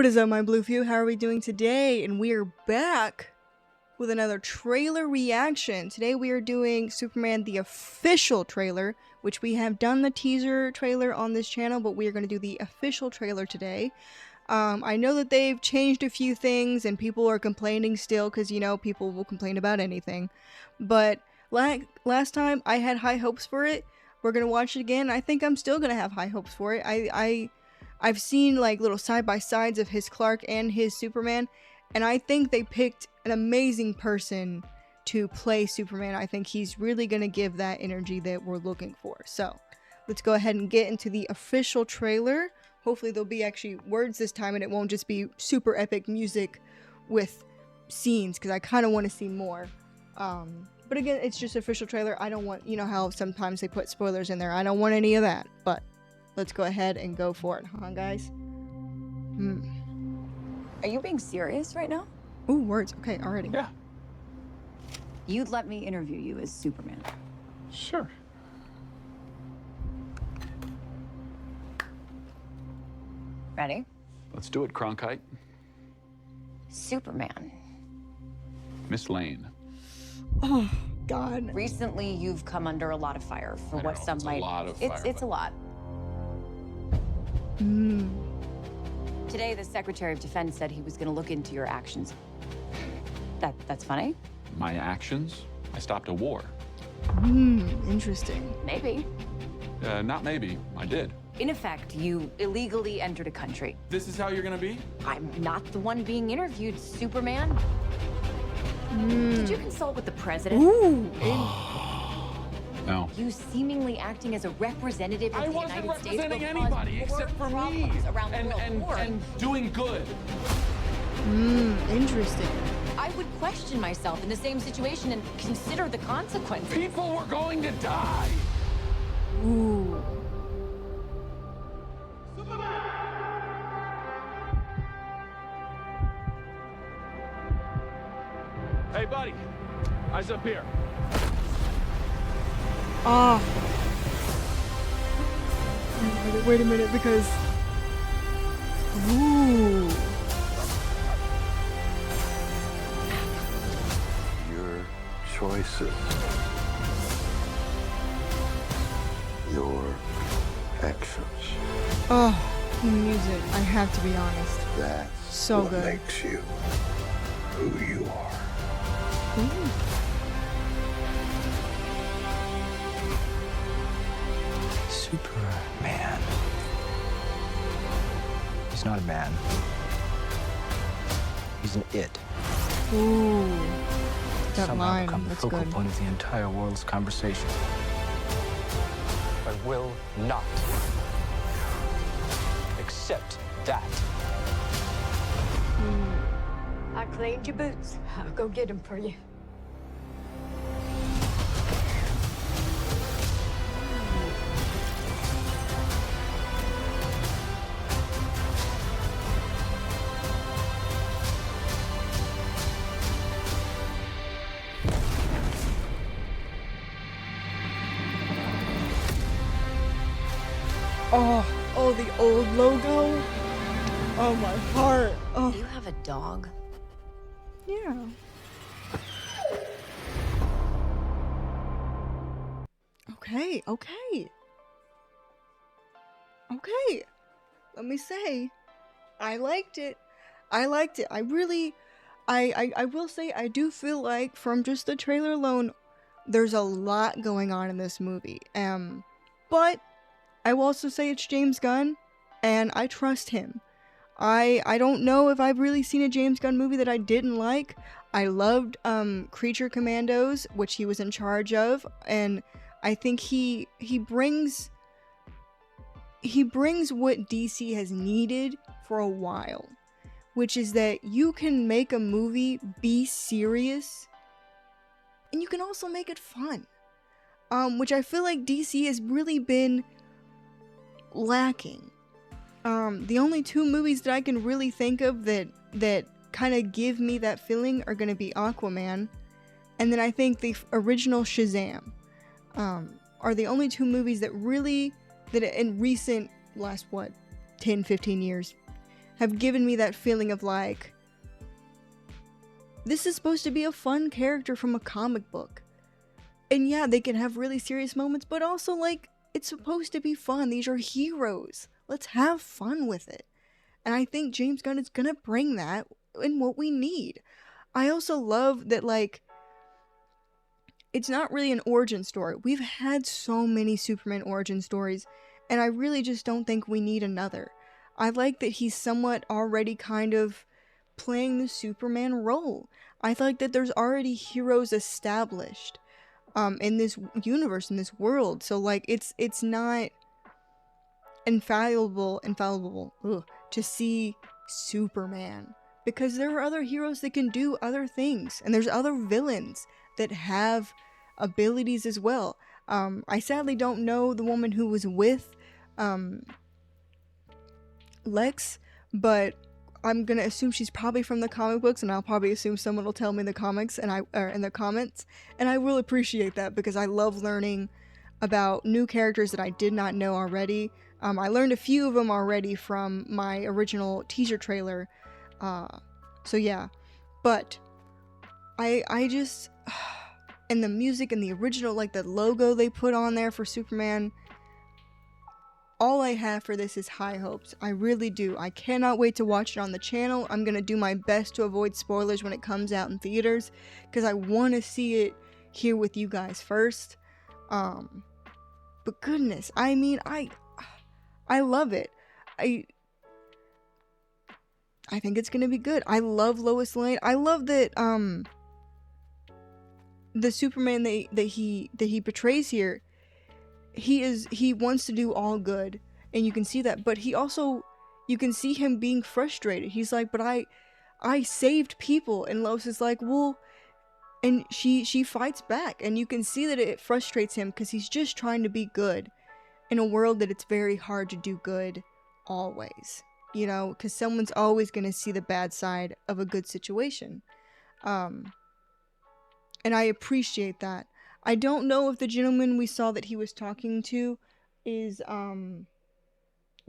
What is up, my Blue Few? How are we doing today? And we are back with another trailer reaction. Today we are doing Superman the official trailer, which we have done the teaser trailer on this channel, but we are going to do the official trailer today. I know that they've changed a few things and people are complaining still because, you know, people will complain about anything. But last time I had high hopes for it. We're going to watch it again. I think I'm still going to have high hopes for it. I've seen like little side-by-sides of his Clark and his Superman, and I think they picked an amazing person to play Superman. I think he's really going to give that energy that we're looking for. So let's go ahead and get into the official trailer. Hopefully there'll be actually words this time and it won't just be super epic music with scenes, because I kind of want to see more. But again, it's just official trailer. I don't want, you know how sometimes they put spoilers in there. I don't want any of that, but let's go ahead and go for it, huh, guys? Are you being serious right now? Ooh, words. Okay, already. Yeah, You'd let me interview you as Superman. sure. Ready? Let's do it, Cronkite. Superman. Miss Lane. Oh, God. Recently, you've come under a lot of fire for I what know, some it's a might. lot of it's fire, a but- lot. Today, the Secretary of Defense said he was going to look into your actions. That's funny? My actions? I stopped a war. Interesting. Maybe. Not maybe. I did. In effect, you illegally entered a country. This is how you're gonna be? I'm not the one being interviewed, Superman. Did you consult with the president? Ooh. No. You seemingly acting as a representative of I the wasn't United States representing will cause anybody more except for me. problems around the world. More. And doing good. Interesting. I would question myself in the same situation and consider the consequences. People were going to die. Ooh. Hey, buddy. Eyes up here. Ah. Wait a minute, because... Ooh. Your choices, your actions, Oh, the music. I have to be honest. that's So what good. makes you who you are. Ooh. Superman. He's not a man. He's an it. Ooh. That Somehow line, become the that's focal good. point of the entire world's conversation. I will not accept that. I cleaned your boots. I'll go get them for you. Oh, the old logo. Oh, my heart. Oh, You have a dog? yeah. Okay. Let me say, I liked it. I really, I will say, I do feel like from just the trailer alone, there's a lot going on in this movie. But I will also say it's James Gunn, and I trust him. I don't know if I've really seen a James Gunn movie that I didn't like. I loved Creature Commandos, which he was in charge of, and I think he brings what DC has needed for a while, which is that you can make a movie be serious and you can also make it fun. Which I feel like DC has really been lacking. The only two movies that I can really think of that kind of give me that feeling are going to be Aquaman, and then I think the original Shazam are the only two movies that really, that in recent last 10-15 years have given me that feeling of like, this is supposed to be a fun character from a comic book. And yeah, they can have really serious moments, but also like, it's supposed to be fun. These are heroes. Let's have fun with it. And I think James Gunn is gonna bring that in what we need. I also love that, like, it's not really an origin story. We've had so many Superman origin stories, and I really just don't think we need another. I like that he's somewhat already kind of playing the Superman role. I like that there's already heroes established in this universe, in this world. So like it's not infallible to see Superman, because there are other heroes that can do other things, and there's other villains that have abilities as well. I sadly don't know the woman who was with Lex, but I'm gonna assume she's probably from the comic books, and I'll probably assume someone will tell me in the comics and in the comments, and I will appreciate that because I love learning about new characters that I did not know already. I learned a few of them already from my original teaser trailer, so yeah. But I just and the music and the original, like the logo they put on there for Superman. All I have for this is high hopes. I really do. I cannot wait to watch it on the channel. I'm going to do my best to avoid spoilers when it comes out in theaters, because I want to see it here with you guys first. But goodness, I mean, I love it. I think it's going to be good. I love Lois Lane. I love that the Superman that he portrays here, he wants to do all good, and you can see that, but he also, you can see him being frustrated. He's like, but I saved people, and Lois is like, well, and she fights back, and you can see that it frustrates him because he's just trying to be good in a world that it's very hard to do good always, you know, because someone's always going to see the bad side of a good situation. And I appreciate that. I don't know if the gentleman we saw that he was talking to is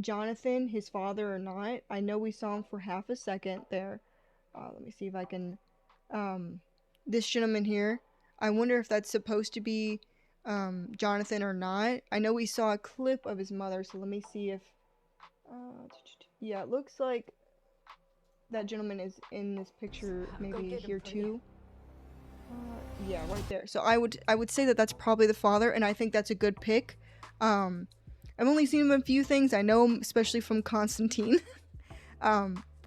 Jonathan, his father, or not. I know we saw him for half a second there. Let me see if I can... this gentleman here. I wonder if that's supposed to be Jonathan or not. I know we saw a clip of his mother, so let me see if... yeah, it looks like that gentleman is in this picture, maybe here too. Yeah, right there. So I would say that that's probably the father, and I think that's a good pick. I've only seen him in a few things. I know him especially from Constantine.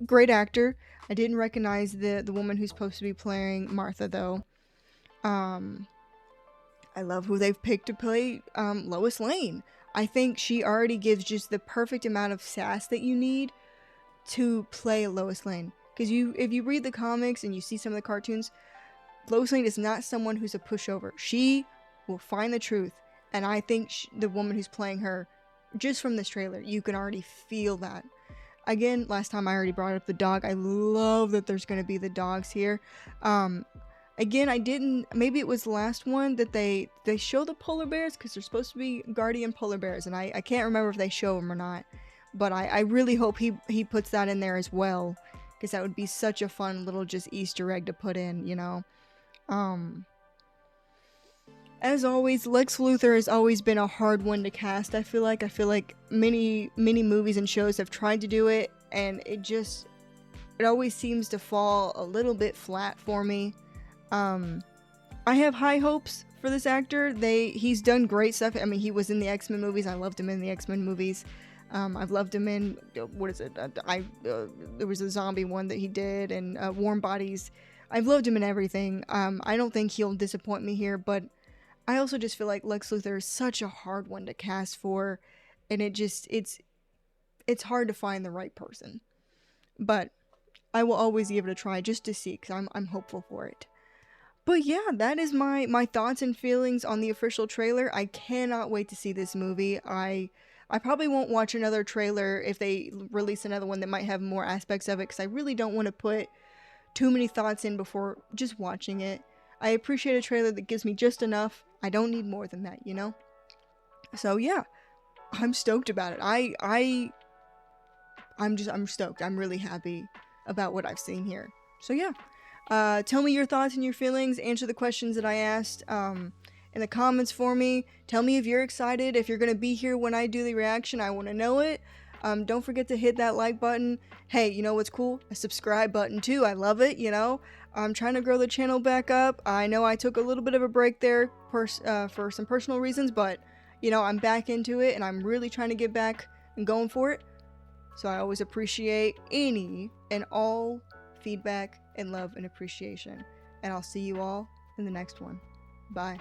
Great actor. I didn't recognize the woman who's supposed to be playing Martha though. I love who they've picked to play Lois Lane. I think she already gives just the perfect amount of sass that you need to play Lois Lane. Because if you read the comics and you see some of the cartoons, Lois Lane is not someone who's a pushover. She will find the truth, and I think the woman who's playing her, just from this trailer, you can already feel that. Again, last time I already brought up the dog. I love that there's going to be the dogs here. Again, maybe it was the last one that they show the polar bears, because they're supposed to be guardian polar bears, and I can't remember if they show them or not. But I really hope he puts that in there as well, because that would be such a fun little just Easter egg to put in, you know. As always, Lex Luthor has always been a hard one to cast. I feel like many movies and shows have tried to do it, and it always seems to fall a little bit flat for me. I have high hopes for this actor. He's done great stuff. I mean, he was in the X-Men movies. I loved him in the X-Men movies. I've loved him in, what is it? There was a zombie one that he did, and Warm Bodies. I've loved him in everything. I don't think he'll disappoint me here, but I also just feel like Lex Luthor is such a hard one to cast for, and it's hard to find the right person. But I will always give it a try just to see, because I'm hopeful for it. But yeah, that is my thoughts and feelings on the official trailer. I cannot wait to see this movie. I probably won't watch another trailer if they release another one that might have more aspects of it, because I really don't want to put too many thoughts in before just watching it. I appreciate a trailer that gives me just enough. I don't need more than that, you know? So yeah, I'm stoked about it. I I'm stoked. I'm really happy about what I've seen here. So yeah, tell me your thoughts and your feelings. Answer the questions that I asked in the comments for me. Tell me if you're excited, if you're gonna be here when I do the reaction. I want to know it. Don't forget to hit that like button. Hey, you know what's cool? A subscribe button too. I love it, you know. I'm trying to grow the channel back up. I know I took a little bit of a break there for some personal reasons, but you know, I'm back into it and I'm really trying to get back and going for it. So I always appreciate any and all feedback and love and appreciation. And I'll see you all in the next one. Bye.